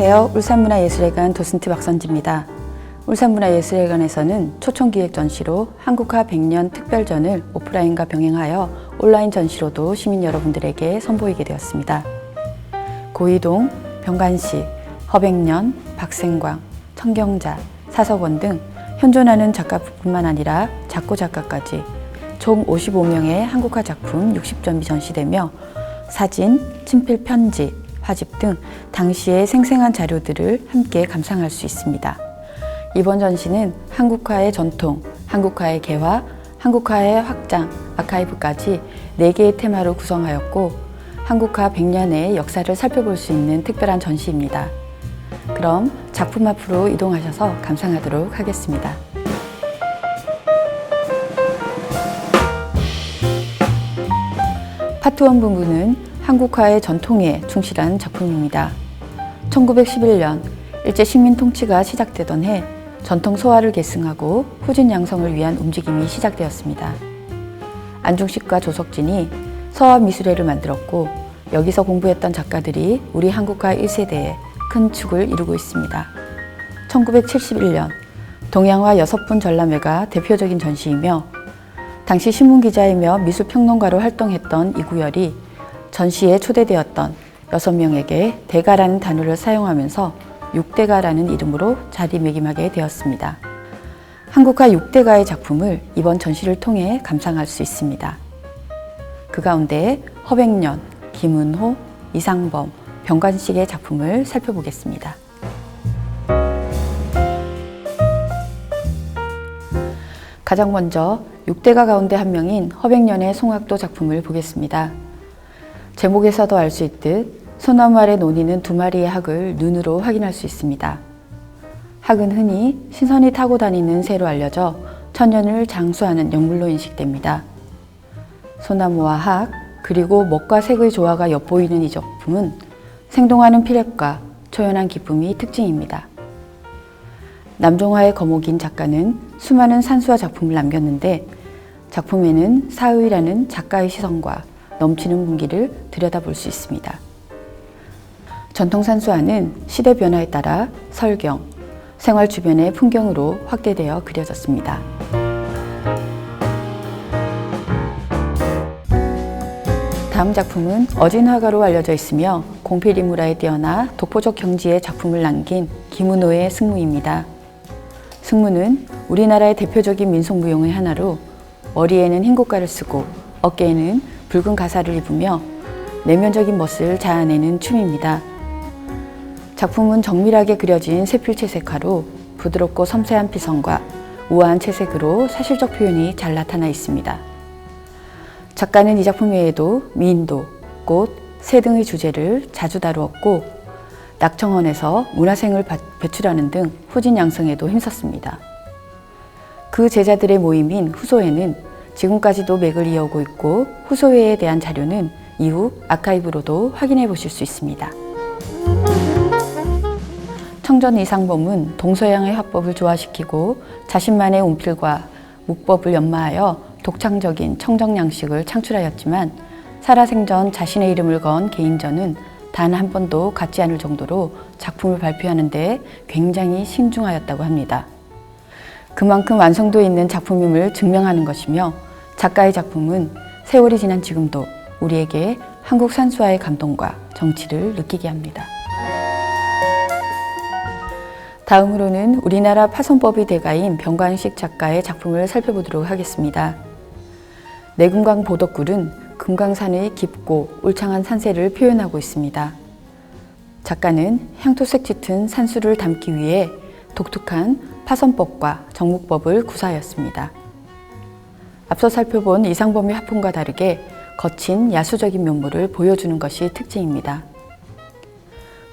안녕하세요. 울산문화예술회관 도슨트 박선지입니다. 울산문화예술회관에서는 초청기획 전시로 한국화 100년 특별전을 오프라인과 병행하여 온라인 전시로도 시민 여러분들에게 선보이게 되었습니다. 고이동, 병관식, 허백년, 박생광, 청경자, 사석원 등 현존하는 작가뿐만 아니라 작고 작가까지 총 55명의 한국화 작품 60점이 전시되며 사진, 친필 편지, 화집 등 당시의 생생한 자료들을 함께 감상할 수 있습니다. 이번 전시는 한국화의 전통, 한국화의 개화, 한국화의 확장, 아카이브까지 4개의 테마로 구성하였고 한국화 100년의 역사를 살펴볼 수 있는 특별한 전시입니다. 그럼 작품 앞으로 이동하셔서 감상하도록 하겠습니다. 파트 1 부분은 한국화의 전통에 충실한 작품입니다. 1911년 일제 식민 통치가 시작되던 해 전통 소화를 계승하고 후진 양성을 위한 움직임이 시작되었습니다. 안중식과 조석진이 서화미술회를 만들었고 여기서 공부했던 작가들이 우리 한국화 1세대에 큰 축을 이루고 있습니다. 1971년 동양화 6분 전람회가 대표적인 전시이며 당시 신문기자이며 미술평론가로 활동했던 이구열이 전시에 초대되었던 6명에게 대가라는 단어를 사용하면서 6대가라는 이름으로 자리매김하게 되었습니다. 한국화 6대가의 작품을 이번 전시를 통해 감상할 수 있습니다. 그 가운데 허백년, 김은호, 이상범, 병관식의 작품을 살펴보겠습니다. 가장 먼저 6대가 가운데 한 명인 허백년의 송악도 작품을 보겠습니다. 제목에서도 알 수 있듯 소나무 아래 논이는 2마리의 학을 눈으로 확인할 수 있습니다. 학은 흔히 신선이 타고 다니는 새로 알려져 천년을 장수하는 영물로 인식됩니다. 소나무와 학, 그리고 먹과 색의 조화가 엿보이는 이 작품은 생동하는 피력과 초연한 기쁨이 특징입니다. 남종화의 거목인 작가는 수많은 산수화 작품을 남겼는데 작품에는 사의라는 작가의 시선과 넘치는 분기를 들여다볼 수 있습니다. 전통 산수화는 시대 변화에 따라 설경, 생활 주변의 풍경으로 확대되어 그려졌습니다. 다음 작품은 어진 화가로 알려져 있으며 공필인물화에 뛰어나 독보적 경지의 작품을 남긴 김은호의 승무입니다. 승무는 우리나라의 대표적인 민속무용의 하나로 머리에는 흰곶가를 쓰고 어깨에는 붉은 가사를 입으며 내면적인 멋을 자아내는 춤입니다. 작품은 정밀하게 그려진 세필채색화로 부드럽고 섬세한 피선과 우아한 채색으로 사실적 표현이 잘 나타나 있습니다. 작가는 이 작품 외에도 미인도, 꽃, 새 등의 주제를 자주 다루었고 낙청원에서 문화생을 배출하는 등 후진 양성에도 힘썼습니다. 그 제자들의 모임인 후소회는 지금까지도 맥을 이어오고 있고 후소회에 대한 자료는 이후 아카이브로도 확인해 보실 수 있습니다. 청전 이상범은 동서양의 화법을 조화시키고 자신만의 운필과 묵법을 연마하여 독창적인 청정 양식을 창출하였지만 살아생전 자신의 이름을 건 개인전은 단 한 번도 갖지 않을 정도로 작품을 발표하는 데 굉장히 신중하였다고 합니다. 그만큼 완성도 있는 작품임을 증명하는 것이며 작가의 작품은 세월이 지난 지금도 우리에게 한국 산수화의 감동과 정치를 느끼게 합니다. 다음으로는 우리나라 파손법의 대가인 병관식 작가의 작품을 살펴보도록 하겠습니다. 내금강 보덕굴은 금강산의 깊고 울창한 산세를 표현하고 있습니다. 작가는 향토색 짙은 산수를 담기 위해 독특한 파선법과 정묵법을 구사하였습니다. 앞서 살펴본 이상범의 화풍과 다르게 거친 야수적인 면모를 보여주는 것이 특징입니다.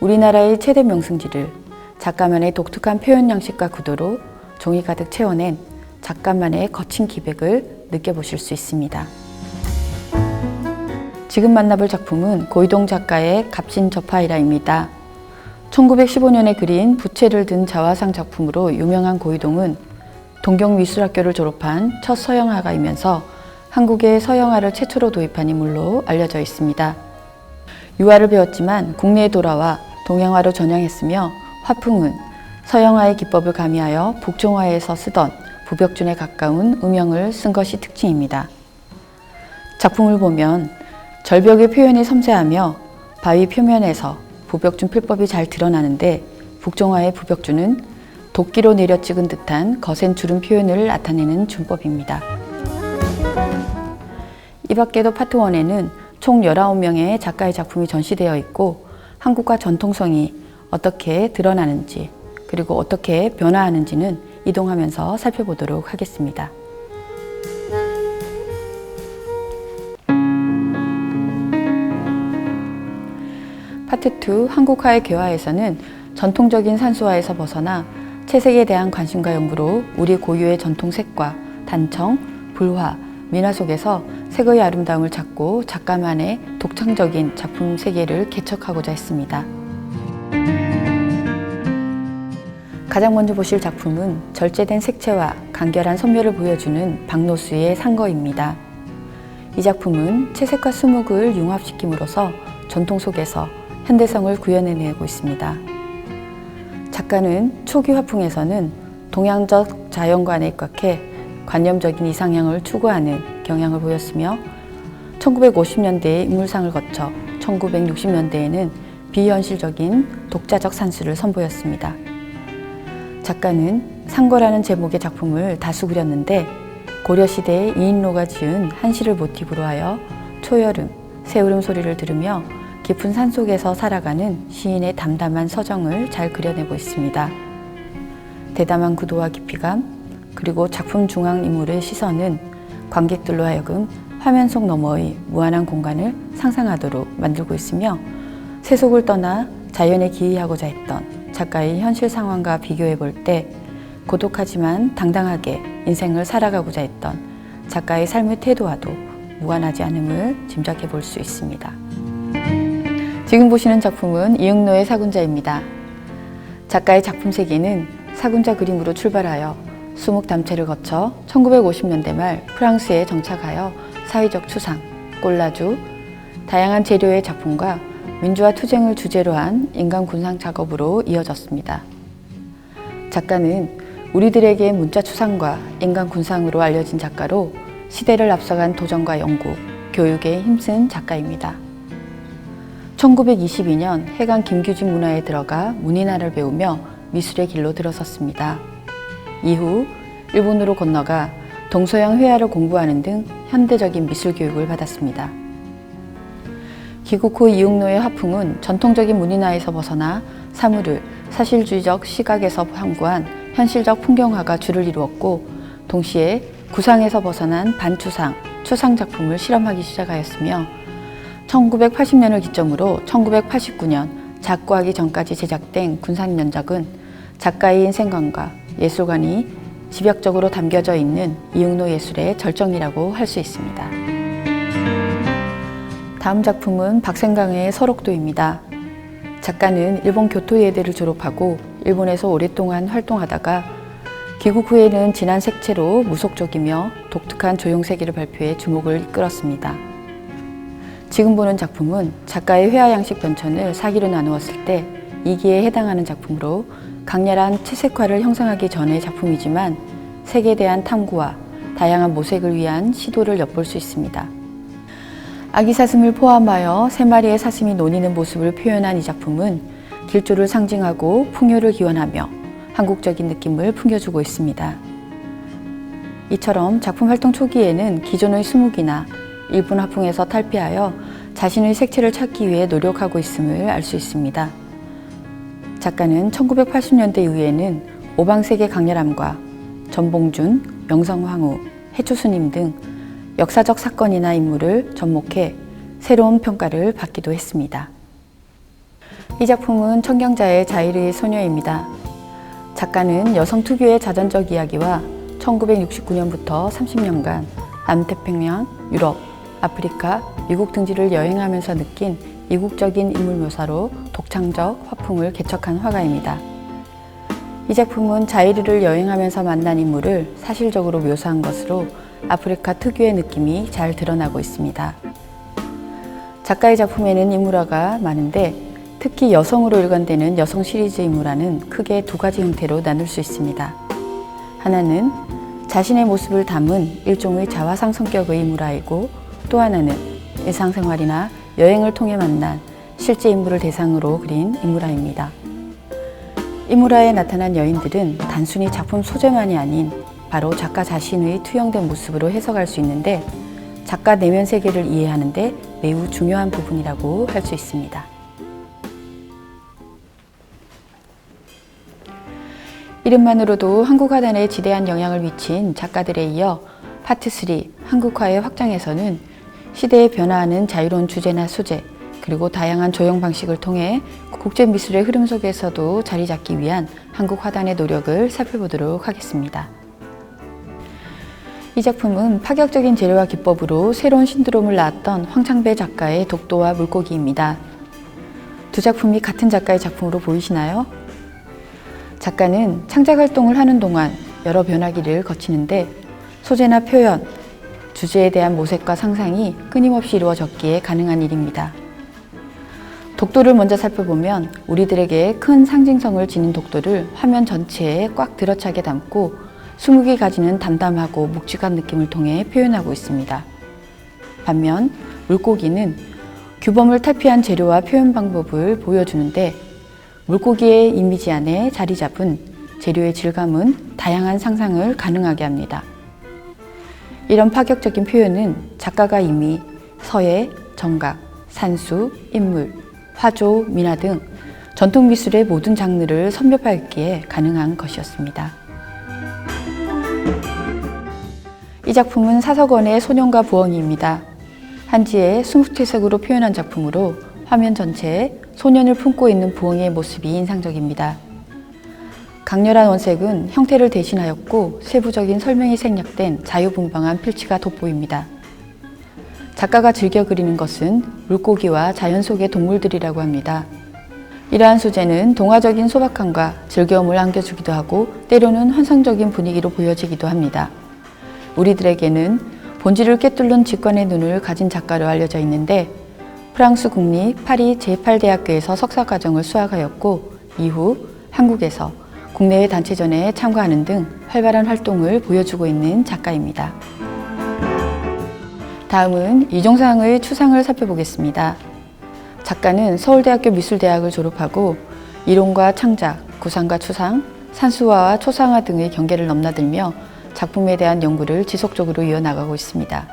우리나라의 최대 명승지를 작가만의 독특한 표현 양식과 구도로 종이 가득 채워낸 작가만의 거친 기백을 느껴보실 수 있습니다. 지금 만나볼 작품은 고이동 작가의 갑신접하이라입니다. 1915년에 그린 부채를 든 자화상 작품으로 유명한 고이동은 동경미술학교를 졸업한 첫 서양화가이면서 한국에 서양화를 최초로 도입한 인물로 알려져 있습니다. 유화를 배웠지만 국내에 돌아와 동양화로 전향했으며 화풍은 서양화의 기법을 가미하여 북종화에서 쓰던 부벽준에 가까운 음영을 쓴 것이 특징입니다. 작품을 보면 절벽의 표현이 섬세하며 바위 표면에서 부벽준 필법이 잘 드러나는데 북종화의 부벽준은 도끼로 내려 찍은 듯한 거센 주름 표현을 나타내는 준법입니다. 이 밖에도 파트 1에는 총 19명의 작가의 작품이 전시되어 있고 한국화 전통성이 어떻게 드러나는지 그리고 어떻게 변화하는지는 이동하면서 살펴보도록 하겠습니다. 파트 2 한국화의 개화에서는 전통적인 산수화에서 벗어나 채색에 대한 관심과 연구로 우리 고유의 전통색과 단청, 불화, 민화 속에서 색의 아름다움을 찾고 작가만의 독창적인 작품 세계를 개척하고자 했습니다. 가장 먼저 보실 작품은 절제된 색채와 간결한 선묘를 보여주는 박노수의 상거입니다. 이 작품은 채색과 수묵을 융합시킴으로써 전통 속에서 현대성을 구현해내고 있습니다. 작가는 초기 화풍에서는 동양적 자연관에 입각해 관념적인 이상향을 추구하는 경향을 보였으며 1950년대에 인물상을 거쳐 1960년대에는 비현실적인 독자적 산수를 선보였습니다. 작가는 상거라는 제목의 작품을 다수 그렸는데 고려시대의 이인로가 지은 한시를 모티브로 하여 초여름, 새울음 소리를 들으며 깊은 산속에서 살아가는 시인의 담담한 서정을 잘 그려내고 있습니다. 대담한 구도와 깊이감, 그리고 작품 중앙 인물의 시선은 관객들로 하여금 화면 속 너머의 무한한 공간을 상상하도록 만들고 있으며 세속을 떠나 자연에 기이하고자 했던 작가의 현실 상황과 비교해 볼 때 고독하지만 당당하게 인생을 살아가고자 했던 작가의 삶의 태도와도 무관하지 않음을 짐작해 볼 수 있습니다. 지금 보시는 작품은 이응노의 사군자입니다. 작가의 작품 세계는 사군자 그림으로 출발하여 수묵 담채를 거쳐 1950년대 말 프랑스에 정착하여 사회적 추상, 꼴라주, 다양한 재료의 작품과 민주화 투쟁을 주제로 한 인간 군상 작업으로 이어졌습니다. 작가는 우리들에게 문자 추상과 인간 군상으로 알려진 작가로 시대를 앞서간 도전과 연구, 교육에 힘쓴 작가입니다. 1922년 해강 김규진 문화에 들어가 문인화를 배우며 미술의 길로 들어섰습니다. 이후 일본으로 건너가 동서양 회화를 공부하는 등 현대적인 미술 교육을 받았습니다. 귀국 후 이응노의 화풍은 전통적인 문인화에서 벗어나 사물을 사실주의적 시각에서 함구한 현실적 풍경화가 주를 이루었고 동시에 구상에서 벗어난 반추상, 추상 작품을 실험하기 시작하였으며 1980년을 기점으로 1989년 작고하기 전까지 제작된 군상연작은 작가의 인생관과 예술관이 집약적으로 담겨져 있는 이응노 예술의 절정이라고 할 수 있습니다. 다음 작품은 박생강의 설옥도입니다. 작가는 일본 교토예대를 졸업하고 일본에서 오랫동안 활동하다가 귀국 후에는 진한 색채로 무속적이며 독특한 조형세계를 발표해 주목을 이끌었습니다. 지금 보는 작품은 작가의 회화 양식 변천을 4기로 나누었을 때 2기에 해당하는 작품으로 강렬한 채색화를 형성하기 전의 작품이지만 색에 대한 탐구와 다양한 모색을 위한 시도를 엿볼 수 있습니다. 아기 사슴을 포함하여 3마리의 사슴이 노니는 모습을 표현한 이 작품은 길조를 상징하고 풍요를 기원하며 한국적인 느낌을 풍겨주고 있습니다. 이처럼 작품 활동 초기에는 기존의 수묵이나 일본 화풍에서 탈피하여 자신의 색채를 찾기 위해 노력하고 있음을 알 수 있습니다. 작가는 1980년대 이후에는 오방색의 강렬함과 전봉준, 명성황후, 해초스님 등 역사적 사건이나 인물을 접목해 새로운 평가를 받기도 했습니다. 이 작품은 청경자의 자이르의 소녀입니다. 작가는 여성 특유의 자전적 이야기와 1969년부터 30년간 남태평양, 유럽, 아프리카, 미국 등지를 여행하면서 느낀 이국적인 인물 묘사로 독창적 화풍을 개척한 화가입니다. 이 작품은 자이르를 여행하면서 만난 인물을 사실적으로 묘사한 것으로 아프리카 특유의 느낌이 잘 드러나고 있습니다. 작가의 작품에는 인물화가 많은데 특히 여성으로 일관되는 여성 시리즈 인물화는 크게 두 가지 형태로 나눌 수 있습니다. 하나는 자신의 모습을 담은 일종의 자화상 성격의 인물화이고, 또 하나는 일상생활이나 여행을 통해 만난 실제 인물을 대상으로 그린 인물화입니다. 인물화에 나타난 여인들은 단순히 작품 소재만이 아닌 바로 작가 자신의 투영된 모습으로 해석할 수 있는데, 작가 내면 세계를 이해하는 데 매우 중요한 부분이라고 할 수 있습니다. 이름만으로도 한국화단에 지대한 영향을 미친 작가들에 이어 파트 3 한국화의 확장에서는 시대에 변화하는 자유로운 주제나 소재, 그리고 다양한 조형 방식을 통해 국제 미술의 흐름 속에서도 자리 잡기 위한 한국화단의 노력을 살펴보도록 하겠습니다. 이 작품은 파격적인 재료와 기법으로 새로운 신드롬을 낳았던 황창배 작가의 독도와 물고기입니다. 두 작품이 같은 작가의 작품으로 보이시나요? 작가는 창작 활동을 하는 동안 여러 변화기를 거치는데, 소재나 표현, 주제에 대한 모색과 상상이 끊임없이 이루어졌기에 가능한 일입니다. 독도를 먼저 살펴보면 우리들에게 큰 상징성을 지닌 독도를 화면 전체에 꽉 들어차게 담고 수묵이 가지는 담담하고 묵직한 느낌을 통해 표현하고 있습니다. 반면 물고기는 규범을 탈피한 재료와 표현 방법을 보여주는데, 물고기의 이미지 안에 자리 잡은 재료의 질감은 다양한 상상을 가능하게 합니다. 이런 파격적인 표현은 작가가 이미 서예, 정각, 산수, 인물, 화조, 민화 등 전통 미술의 모든 장르를 섭렵하였기에 가능한 것이었습니다. 이 작품은 사석원의 소년과 부엉이입니다. 한지의 수묵퇴색으로 표현한 작품으로 화면 전체에 소년을 품고 있는 부엉이의 모습이 인상적입니다. 강렬한 원색은 형태를 대신하였고 세부적인 설명이 생략된 자유분방한 필치가 돋보입니다. 작가가 즐겨 그리는 것은 물고기와 자연 속의 동물들이라고 합니다. 이러한 소재는 동화적인 소박함과 즐거움을 안겨주기도 하고 때로는 환상적인 분위기로 보여지기도 합니다. 우리들에게는 본질을 꿰뚫는 직관의 눈을 가진 작가로 알려져 있는데, 프랑스 국립 파리 제8대학교에서 석사과정을 수학하였고 이후 한국에서 국내외 단체전에 참가하는 등 활발한 활동을 보여주고 있는 작가입니다. 다음은 이종상의 추상을 살펴보겠습니다. 작가는 서울대학교 미술대학을 졸업하고 이론과 창작, 구상과 추상, 산수화와 초상화 등의 경계를 넘나들며 작품에 대한 연구를 지속적으로 이어나가고 있습니다.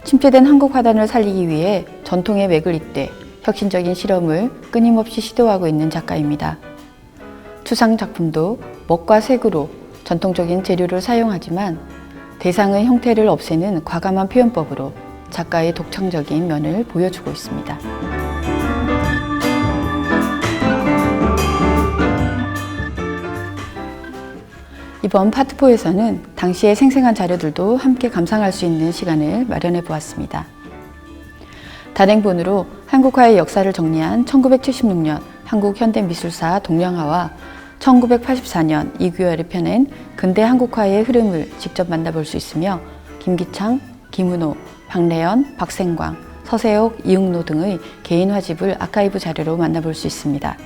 침체된 한국화단을 살리기 위해 전통의 맥을 잇되 혁신적인 실험을 끊임없이 시도하고 있는 작가입니다. 추상 작품도 먹과 색으로 전통적인 재료를 사용하지만 대상의 형태를 없애는 과감한 표현법으로 작가의 독창적인 면을 보여주고 있습니다. 이번 파트 4에서는 당시의 생생한 자료들도 함께 감상할 수 있는 시간을 마련해 보았습니다. 단행본으로 한국화의 역사를 정리한 1976년 한국현대미술사 동령화와 1984년 이규열이 펴낸 근대 한국화의 흐름을 직접 만나볼 수 있으며, 김기창, 김은호, 박래연, 박생광, 서세옥, 이응노 등의 개인 화집을 아카이브 자료로 만나볼 수 있습니다.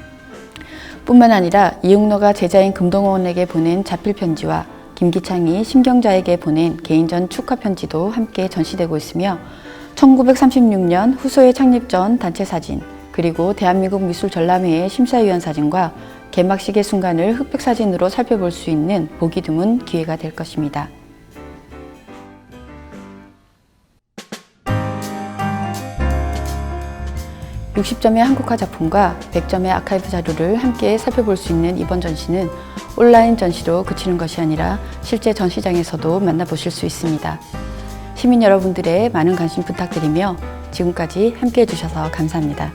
뿐만 아니라 이응노가 제자인 금동원에게 보낸 자필 편지와 김기창이 심경자에게 보낸 개인전 축하 편지도 함께 전시되고 있으며, 1936년 후소의 창립 전 단체 사진, 그리고 대한민국 미술전람회의 심사위원 사진과 개막식의 순간을 흑백 사진으로 살펴볼 수 있는 보기 드문 기회가 될 것입니다. (60점의) 한국화 작품과 (100점의) 아카이브 자료를 함께 살펴볼 수 있는 이번 전시는 온라인 전시로 그치는 것이 아니라 실제 전시장에서도 만나보실 수 있습니다. 시민 여러분들의 많은 관심 부탁드리며 지금까지 함께 해주셔서 감사합니다.